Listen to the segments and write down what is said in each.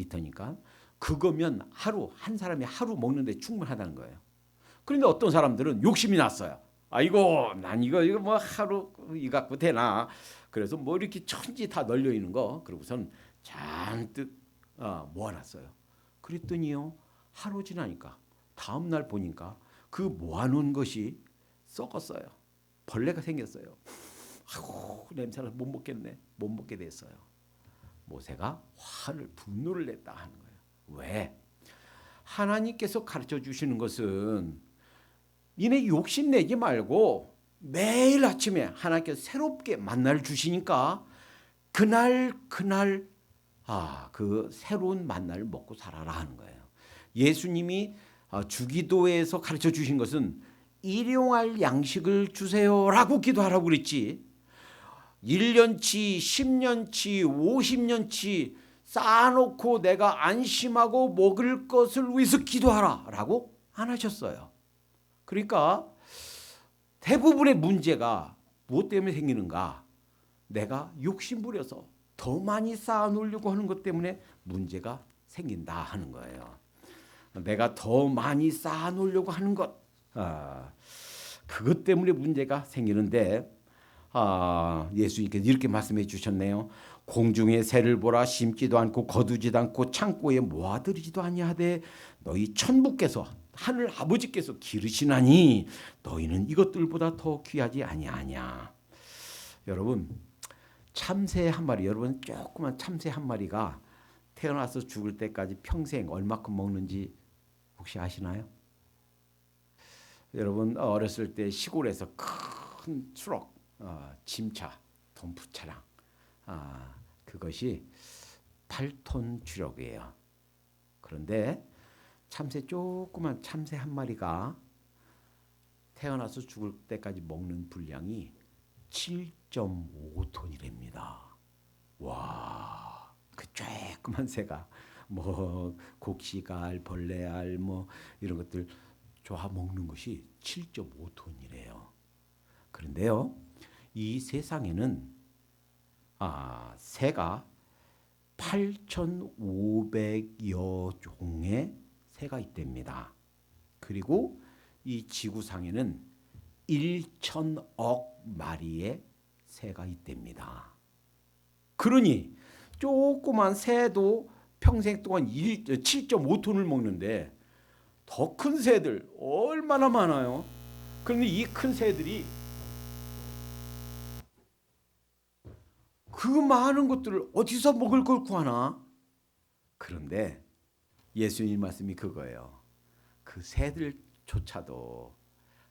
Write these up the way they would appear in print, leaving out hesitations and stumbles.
리터니까 그거면 한 사람이 하루 먹는데 충분하다는 거예요. 그런데 어떤 사람들은 욕심이 났어요. 아이고 난 이거 뭐 하루 이 갖고 되나. 그래서 뭐 이렇게 천지 다 널려 있는 거 그러고선 잔뜩 모아놨어요. 그랬더니요 하루 지나니까 다음 날 보니까 그 모아놓은 것이 썩었어요. 벌레가 생겼어요. 아이고 냄새를 못 먹게 됐어요. 모세가 분노를 냈다 하는 거예요. 왜? 하나님께서 가르쳐 주시는 것은 니네 욕심내지 말고 매일 아침에 하나님께서 새롭게 만나를 주시니까 그날 그 새로운 만나를 먹고 살아라 하는 거예요. 예수님이 주기도에서 가르쳐 주신 것은 일용할 양식을 주세요라고 기도하라고 그랬지 1년치 10년치 50년치 쌓아놓고 내가 안심하고 먹을 것을 위해서 기도하라 라고 안 하셨어요. 그러니까 대부분의 문제가 무엇 때문에 생기는가? 내가 욕심부려서 더 많이 쌓아놓으려고 하는 것 때문에 문제가 생긴다 하는 거예요. 내가 더 많이 쌓아놓으려고 하는 것 그것 때문에 문제가 생기는데 예수님께서 이렇게 말씀해 주셨네요. 공중의 새를 보라 심지도 않고 거두지도 않고 창고에 모아들이지도 아니하되 너희 천부께서 하늘 아버지께서 기르시나니 너희는 이것들보다 더 귀하지 아니하냐. 여러분 참새 한 마리 조그만 참새 한 마리가 태어나서 죽을 때까지 평생 얼마큼 먹는지 혹시 아시나요? 여러분 어렸을 때 시골에서 큰 트럭 짐차 덤프 차량 그것이 8톤 주력이에요. 그런데 조그만 참새 한 마리가 태어나서 죽을 때까지 먹는 분량이 7.5톤이랍니다. 와, 그 조그만 새가 뭐 곡식알, 벌레알 뭐 이런 것들 좋아 먹는 것이 7.5톤이래요. 그런데요, 이 세상에는 새가 8,500여 종의 새가 있답니다. 그리고 이 지구상에는 1,000억 마리의 새가 있답니다. 그러니 조그만 새도 평생 동안 7.5톤을 먹는데 더 큰 새들 얼마나 많아요. 그런데 이 큰 새들이 그 많은 것들을 어디서 먹을 걸 구하나? 그런데 예수님 말씀이 그거예요. 그 새들조차도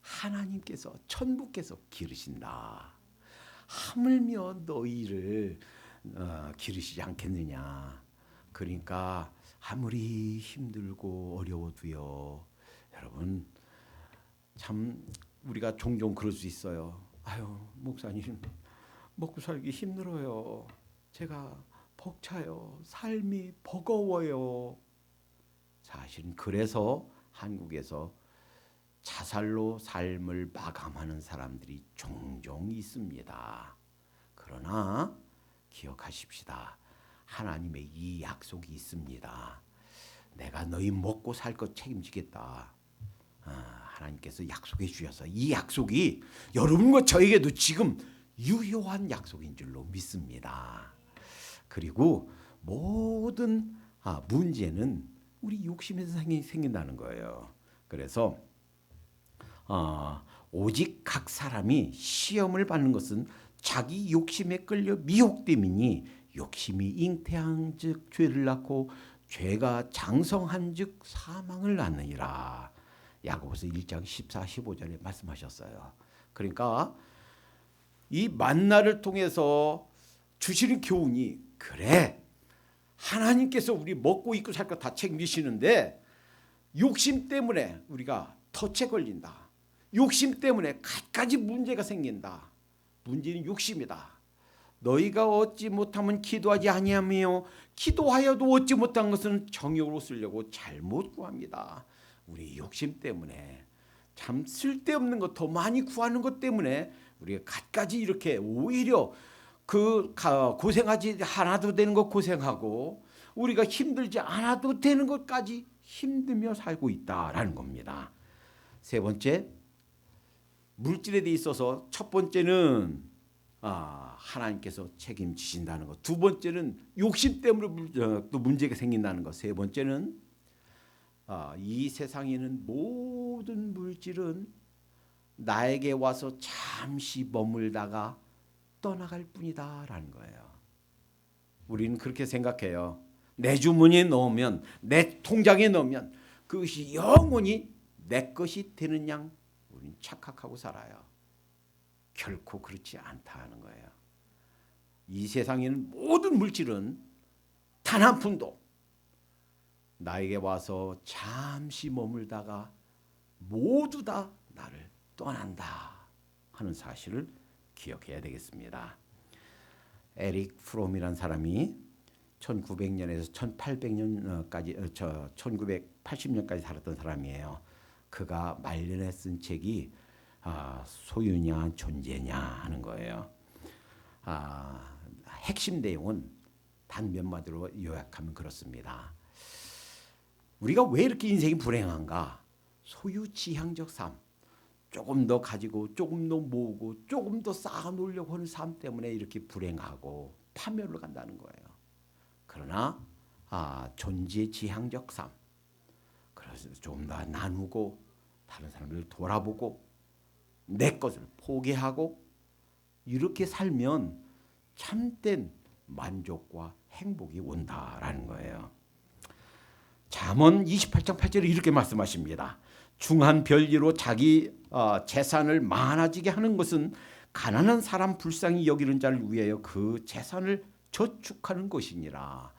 하나님께서 천부께서 기르신다. 하물며 너희를 기르시지 않겠느냐. 그러니까 아무리 힘들고 어려워도요. 여러분 참 우리가 종종 그럴 수 있어요. 아유 목사님 먹고 살기 힘들어요. 제가 벅차요. 삶이 버거워요. 사실은 그래서 한국에서 자살로 삶을 마감하는 사람들이 종종 있습니다. 그러나 기억하십시다. 하나님의 이 약속이 있습니다. 내가 너희 먹고 살 것 책임지겠다. 하나님께서 약속해 주셔서 이 약속이 여러분과 저에게도 지금 유효한 약속인 줄로 믿습니다. 그리고 모든 문제는 우리 욕심에서 생긴다는 거예요. 그래서 오직 각 사람이 시험을 받는 것은 자기 욕심에 끌려 미혹됨이니 욕심이 잉태한즉 죄를 낳고 죄가 장성한즉 사망을 낳느니라. 야고보서 1장 14, 15절에 말씀하셨어요. 그러니까 이 만나를 통해서 주시는 교훈이 그래 하나님께서 우리 먹고 입고 살 거 다 책임지시는데 욕심 때문에 우리가 덫에 걸린다. 욕심 때문에 갖가지 문제가 생긴다. 문제는 욕심이다. 너희가 얻지 못하면 기도하지 아니하며 기도하여도 얻지 못한 것은 정욕으로 쓰려고 잘못 구합니다. 우리 욕심 때문에 참 쓸데없는 것 더 많이 구하는 것 때문에 우리가 갖가지 이렇게 오히려 그 고생하지 하나도 되는 거 고생하고 우리가 힘들지 않아도 되는 것까지 힘들며 살고 있다라는 겁니다. 세 번째, 물질에 대해 있어서 첫 번째는 하나님께서 책임지신다는 것. 두 번째는 욕심 때문에 또 문제가 생긴다는 것. 세 번째는 이 세상에는 모든 물질은 나에게 와서 잠시 머물다가 떠나갈 뿐이다라는 거예요. 우리는 그렇게 생각해요. 내 주머니에 넣으면, 내 통장에 넣으면 그것이 영원히 내 것이 되는 양 우리는 착각하고 살아요. 결코 그렇지 않다는 거예요. 이 세상에는 모든 물질은 단 한 푼도 나에게 와서 잠시 머물다가 모두 다 나를 떠난다 하는 사실을 기억해야 되겠습니다. 에릭 프롬이라는 사람이 1900년에서 1800년까지 1980년까지 살았던 사람이에요. 그가 말년에 쓴 책이 소유냐 존재냐 하는 거예요. 핵심 내용은 단 몇 마디로 요약하면 그렇습니다. 우리가 왜 이렇게 인생이 불행한가? 소유지향적 삶, 조금 더 가지고 조금 더 모으고 조금 더 쌓아놓으려고 하는 삶 때문에 이렇게 불행하고 파멸로 간다는 거예요. 그러나 존재지향적 삶, 그래서 좀 더 나누고 다른 사람들을 돌아보고 내 것을 포기하고 이렇게 살면 참된 만족과 행복이 온다라는 거예요. 잠언 28장 8절에 이렇게 말씀하십니다. 중한 별리로 자기 재산을 많아지게 하는 것은 가난한 사람 불쌍히 여기는 자를 위하여 그 재산을 저축하는 것이니라.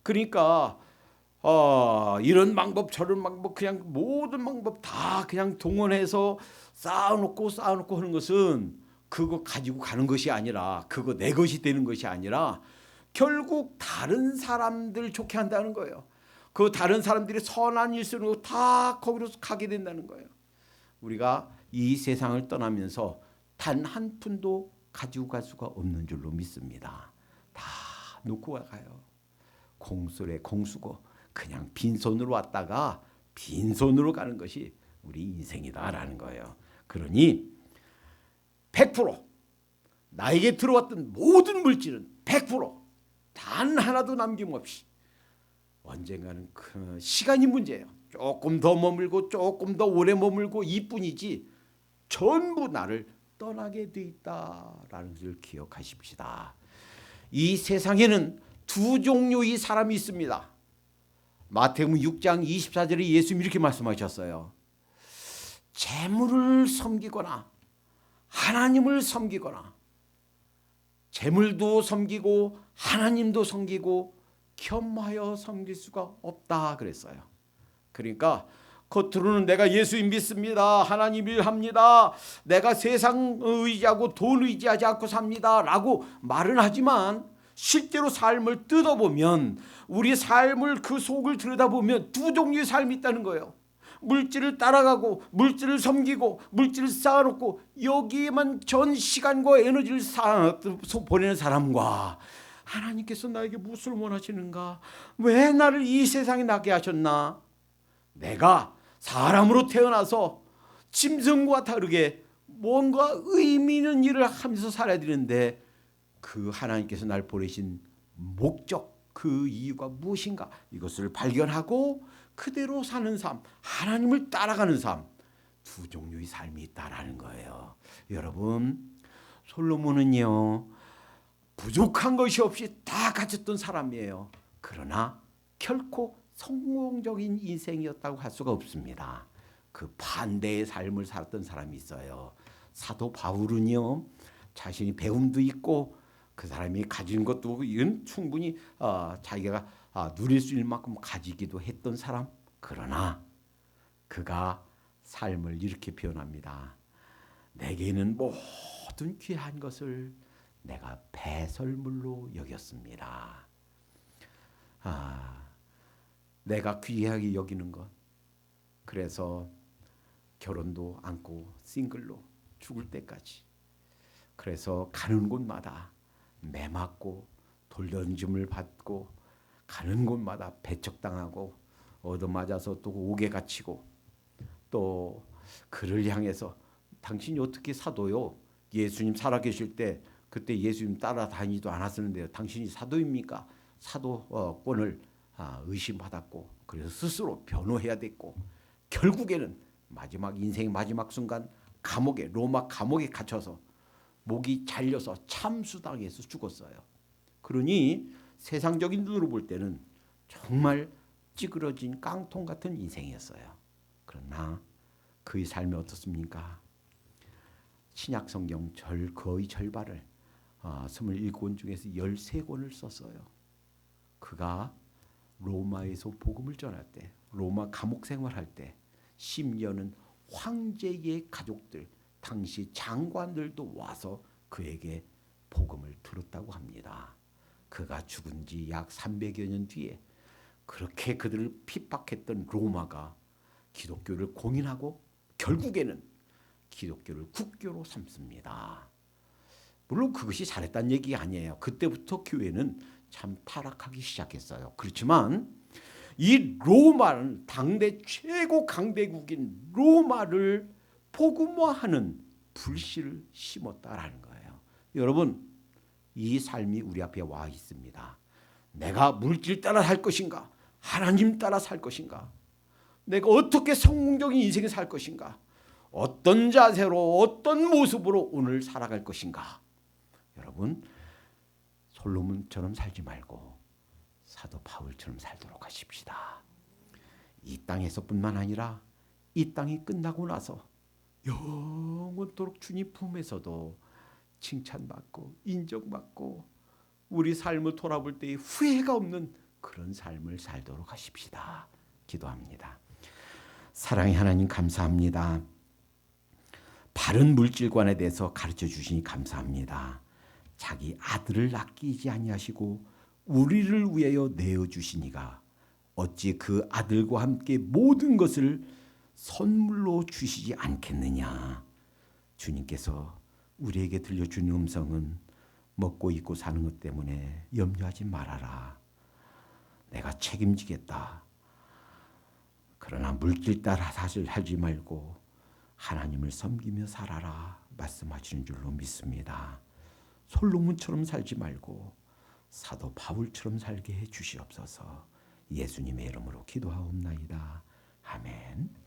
그러니까 이런 방법 저런 방법 그냥 모든 방법 다 그냥 동원해서 쌓아놓고 하는 것은 그거 가지고 가는 것이 아니라, 그거 내 것이 되는 것이 아니라 결국 다른 사람들 좋게 한다는 거예요. 그 다른 사람들이 선한 일수록 다 거기로 가게 된다는 거예요. 우리가 이 세상을 떠나면서 단 한 푼도 가지고 갈 수가 없는 줄로 믿습니다. 다 놓고 가요. 공수래 공수고 그냥 빈손으로 왔다가 빈손으로 가는 것이 우리 인생이다라는 거예요. 그러니 100% 나에게 들어왔던 모든 물질은 100%단 하나도 남김없이 언젠가는 그 시간이 문제예요. 조금 더 머물고 조금 더 오래 머물고 이뿐이지 전부 나를 떠나게 돼 있다라는 것을 기억하십시다. 이 세상에는 두 종류의 사람이 있습니다. 마태복음 6장 24절에 예수님이 이렇게 말씀하셨어요. 재물을 섬기거나 하나님을 섬기거나, 재물도 섬기고 하나님도 섬기고 겸하여 섬길 수가 없다 그랬어요. 그러니까 겉으로는 내가 예수님 믿습니다, 하나님 일합니다, 내가 세상 의지하고 돈 의지하지 않고 삽니다 라고 말은 하지만 실제로 삶을 뜯어보면, 우리 삶을 그 속을 들여다보면 두 종류의 삶이 있다는 거예요. 물질을 따라가고 물질을 섬기고 물질을 쌓아놓고 여기에만 전 시간과 에너지를 보내는 사람과, 하나님께서 나에게 무엇을 원하시는가, 왜 나를 이 세상에 나게 하셨나, 내가 사람으로 태어나서 짐승과 다르게 뭔가 의미 있는 일을 하면서 살아야 되는데 그 하나님께서 날 보내신 목적, 그 이유가 무엇인가, 이것을 발견하고 그대로 사는 삶, 하나님을 따라가는 삶, 두 종류의 삶이 있다라는 거예요. 여러분, 솔로몬은요 부족한 것이 없이 다 가졌던 사람이에요. 그러나 결코 성공적인 인생이었다고 할 수가 없습니다. 그 반대의 삶을 살았던 사람이 있어요. 사도 바울은요 자신이 배움도 있고 그 사람이 가진 것도 충분히 자기가 누릴 수 있는 만큼 가지기도 했던 사람. 그러나 그가 삶을 이렇게 표현합니다. 내게는 모든 귀한 것을 내가 배설물로 여겼습니다. 내가 귀하게 여기는 것, 그래서 결혼도 않고 싱글로 죽을 때까지, 그래서 가는 곳마다 매맞고 돌던짐을 받고 가는 곳마다 배척당하고 얻어맞아서 또 옥에 갇히고 또 그를 향해서 당신이 어떻게 사도요? 예수님 살아계실 때 그때 예수님 따라다니지도 않았었는데요. 당신이 사도입니까? 사도권을 의심받았고 그래서 스스로 변호해야 됐고 결국에는 마지막 인생의 마지막 순간 감옥에 로마 감옥에 갇혀서 목이 잘려서 참수당해서 죽었어요. 그러니 세상적인 눈으로 볼 때는 정말 찌그러진 깡통 같은 인생이었어요. 그러나 그의 삶이 어떻습니까? 신약 성경 거의 절반을 27권 중에서 13권을 썼어요. 그가 로마에서 복음을 전할 때, 로마 감옥 생활할 때 심지어는 황제의 가족들, 당시 장관들도 와서 그에게 복음을 들었다고 합니다. 그가 죽은 지 약 300여 년 뒤에 그렇게 그들을 핍박했던 로마가 기독교를 공인하고 결국에는 기독교를 국교로 삼습니다. 물론 그것이 잘했다는 얘기 아니에요. 그때부터 교회는 참 타락하기 시작했어요. 그렇지만 이 로마는 당대 최고 강대국인 로마를 복음화하는 불씨를 심었다라는 거예요. 여러분, 이 삶이 우리 앞에 와 있습니다. 내가 물질 따라 살 것인가? 하나님 따라 살 것인가? 내가 어떻게 성공적인 인생을 살 것인가? 어떤 자세로 어떤 모습으로 오늘 살아갈 것인가? 여러분, 솔로몬처럼 살지 말고 사도 바울처럼 살도록 하십시다. 이 땅에서뿐만 아니라 이 땅이 끝나고 나서 영원토록 주님 품에서도 칭찬받고 인정받고 우리 삶을 돌아볼 때에 후회가 없는 그런 삶을 살도록 하십시다. 기도합니다. 사랑의 하나님 감사합니다. 바른 물질관에 대해서 가르쳐 주시니 감사합니다. 자기 아들을 아끼지 아니하시고 우리를 위하여 내어 주시니가 어찌 그 아들과 함께 모든 것을 선물로 주시지 않겠느냐. 주님께서 우리에게 들려주는 음성은 먹고 입고 사는 것 때문에 염려하지 말아라. 내가 책임지겠다. 그러나 물질 따라 사실 살지 말고 하나님을 섬기며 살아라 말씀하시는 줄로 믿습니다. 솔로몬처럼 살지 말고 사도 바울처럼 살게 해 주시옵소서. 예수님의 이름으로 기도하옵나이다. 아멘.